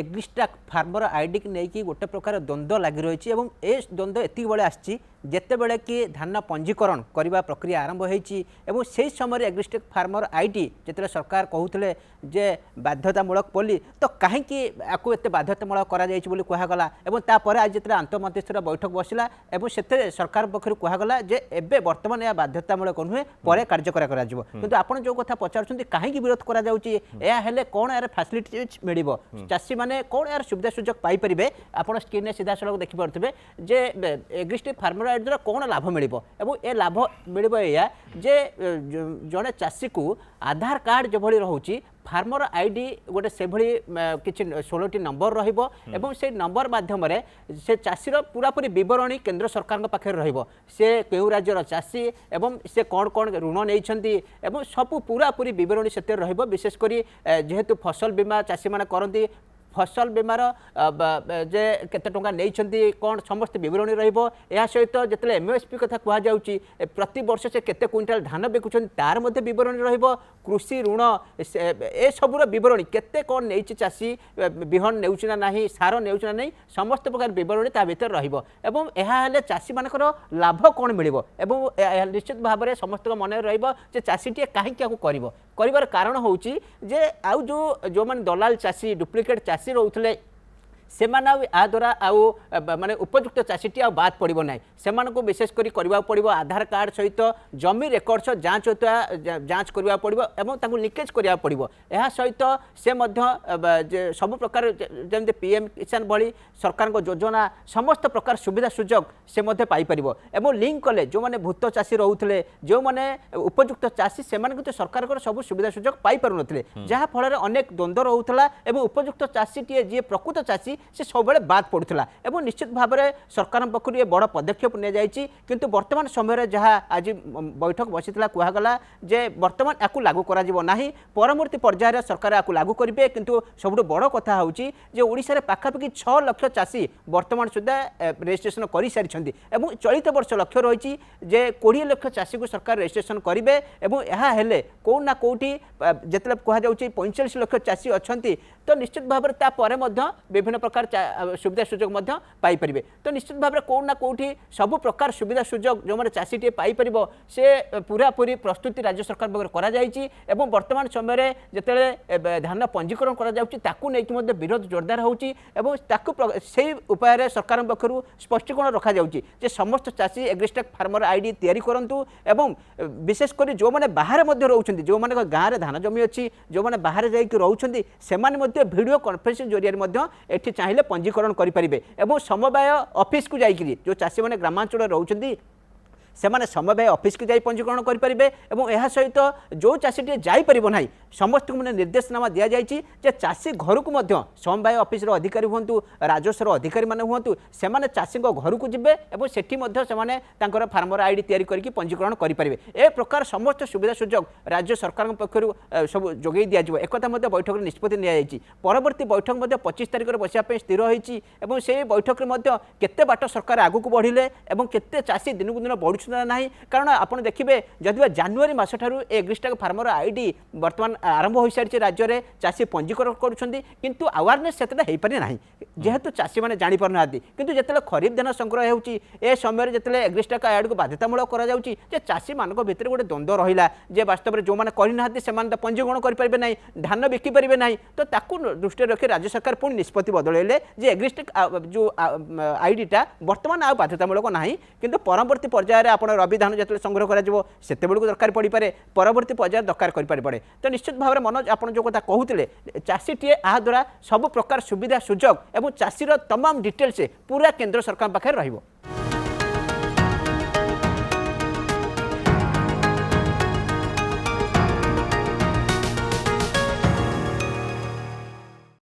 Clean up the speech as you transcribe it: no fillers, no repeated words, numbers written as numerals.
एग्रीस्टाक farmer ID की नहीं गोटे प्रकार द्वंद्व लगी रही है ए द्वंद्व एति बड़े आसी जितेबले कि धान पंजीकरण करने प्रक्रिया आरंभ हो समय एग्रीस्टाक फार्मर आईडी जिते सरकार कहते जे बाध्यतामूलक बोली तो कहीं एत बाध्यतामूलक कहगला तापर आज जिते आंतमंत्रीस्तर बैठक बसला से सरकार पक्ष कहगला जे एबे वर्तमान यह बाध्यतामूलक नुहे पर कार्यकर किंतु आप जो कथा पचार कहीं विरोध कर कौन यार फैसिलिटी मिल चाषी मैंने कौन यार सुविधा सुजोग पाइपर आप स्क्रीन सीधा सड़क देखिपे जे एग्रीस्टाक फार्मर आईडी द्वारा कौन लाभ मिल ए लाभ मिल जे जड़े चाषी को आधार कार्ड जो रोचे फार्मर आईडी गोटे से किसी 16टी नंबर रही से नंबर माध्यम से चाषीर पूरापूरी बरणी केंद्र सरकार पाखे रे क्यों राज्यर चाषी एवं से कौन कौन ऋण नहीं सब पूरापूरी बरणी से विशेषकर जेहेतु फसल बीमा चाषी मैंने करती फसल बीमार जे केते टंका नहीं कौन समस्त बरणी रहा सहित जो एमएसपी कथा कहुच्छी प्रति वर्ष से केते क्विंटाल धान बिकुन तार बरणी कृषि ऋण ए सबूर बरणी केते कौन नहीं चाषी विहन नेउचना नहीं सार नेउचना नहीं समस्त प्रकार बरणी ता भीतर रहा चाषी मानकर लाभ कौन मिल निश्चित भाव में समस्त मन रे चाषीटे कहीं कर कारण हूँ जे आउ जो मैंने दलाल चाषी डुप्लिकेट चाषी रोते से द्वारा माने उपयुक्त चाषीटी बाद पड़ो ना से विशेषकर करने पड़ो आधार कार्ड सहित जमी रेकर्ड्स जांच होता जांच करने पड़ो लिकेज करने पड़ो यह सहित से सब प्रकार जमी पीएम किसान भली सरकार योजना समस्त प्रकार सुविधा सुजोग से पाइपर और लिंक कले जो मैंने भूत चाषी रोते जो मैंने उपयुक्त चाषी से सरकार सब सुविधा सुजोग पाइपर नुले जहाँफल अनेक द्वंद्व रोला और उपयुक्त चाषीटे जी प्रकृत चाषी से सब बाद पड़ूला और निश्चित भाव में सरकार पक्ष ये बड़ पदक्षेप नहीं किंतु वर्तमान समय जहाँ आज बैठक बसी कहगला जे वर्तमान या लागू करा परवर्ती पर्यायर सरकार या लागू करेंगे किंतु सब बड़ कथा हूँ ओडिशा रे पाखापाखि 6 लाख चाषी वर्तमान सुधा रजिस्ट्रेशन कर सारी चलित वर्ष लक्ष्य रही जे 20 लाख चाषी को सरकार रजिस्ट्रेशन करेंगे कौन ना कौटी जिते कहु 45 लाख चाषी अच्छा तो निश्चित भाव में विभिन्न प्रकार सुविधा सुजोग पाइपर तो निश्चित भाव में कौन ना कौटी सब प्रकार सुविधा सुजोग जो मैंने चाषीटे पाइपर से पूरापूरी प्रस्तुति राज्य सरकार पक्ष वर्तमान समय जिते धान पंजीकरण कर विरोध जोरदार होती उपाय सरकार पक्ष स्पष्टीकरण रखा जाउची समस्त चाषी एग्रीस्टाक फार्मर आईडी तैयारी करंतु एवं विशेषकर जो मैंने बाहर रोचंती जो मैंने गाँव में धान जमी अच्छी जो मैंने बाहर जाकि से वीडियो कॉन्फ्रेंस जरिए चाहिए पंजीकरण करेंगे और समवाय ऑफिस को जाकि जो चाषी मैंने ग्रामांचल रोचंती से समवाय ऑफिस को जाई पंजीकरण करेंगे और यह सहित जो चाषीटे जापर ना समस्त को मैंने निर्देशनामा दि जाए चाषी घर को समवाय ऑफिस अधिकारी हूँ राजस्वर अधिकारी मैंने हूँ से चाषी घर को जी और से फार्मर आईडी तैयारी करके पंजीकरण करेंगे ए प्रकार समस्त सुविधा सुजोग राज्य सरकार पक्ष सब जोगे दिज्व एक बैठक में निष्पत्ति नि परवर्ती बैठक 25 तारिख बसापी स्थिर होती से बैठक में केते बाट सरकार आगू बढ़िले और केते चाषी दिन को दिन बढ़ ना कारण आप देखिए जदि जानुरी मस एग्रीस्टाक फार्मर आईडी वर्तमान आरंभ हो सारी राज्य में चाषी पंजीकरण करुँच अवेयरनेस से पारि ना जेहेतु चाषी मैंने जापर ना कि जिते खरीफ धान संग्रह हो समय जिते एग्रीस्टाक आईडी को बाध्यतामूलक चाषी मान भर गोटे द्वंद्व रहा जे वास्तव में जो मैंने करना तो पंजीकरण करेंगे ना धान बिकिपारे ना तो दृष्टि रखी राज्य सरकार पुणी निष्पत्ति बदलैले एग्रीस्टाक जो आईडीटा वर्तमान आ बाध्यतामूलक ना कि परवर्ती पर्यायर आप रवि धान जो संग्रह कर दरकार पड़ पाए परवर्ती पर्यायर दरकार पड़े तो निश्चित भाव में मनोज आप जो कथा कहते चाषीटे द्वारा सब प्रकार सुविधा सुजोग और चाषीर तमाम डिटेल्स पूरा केंद्र सरकार पाखे रहिबो।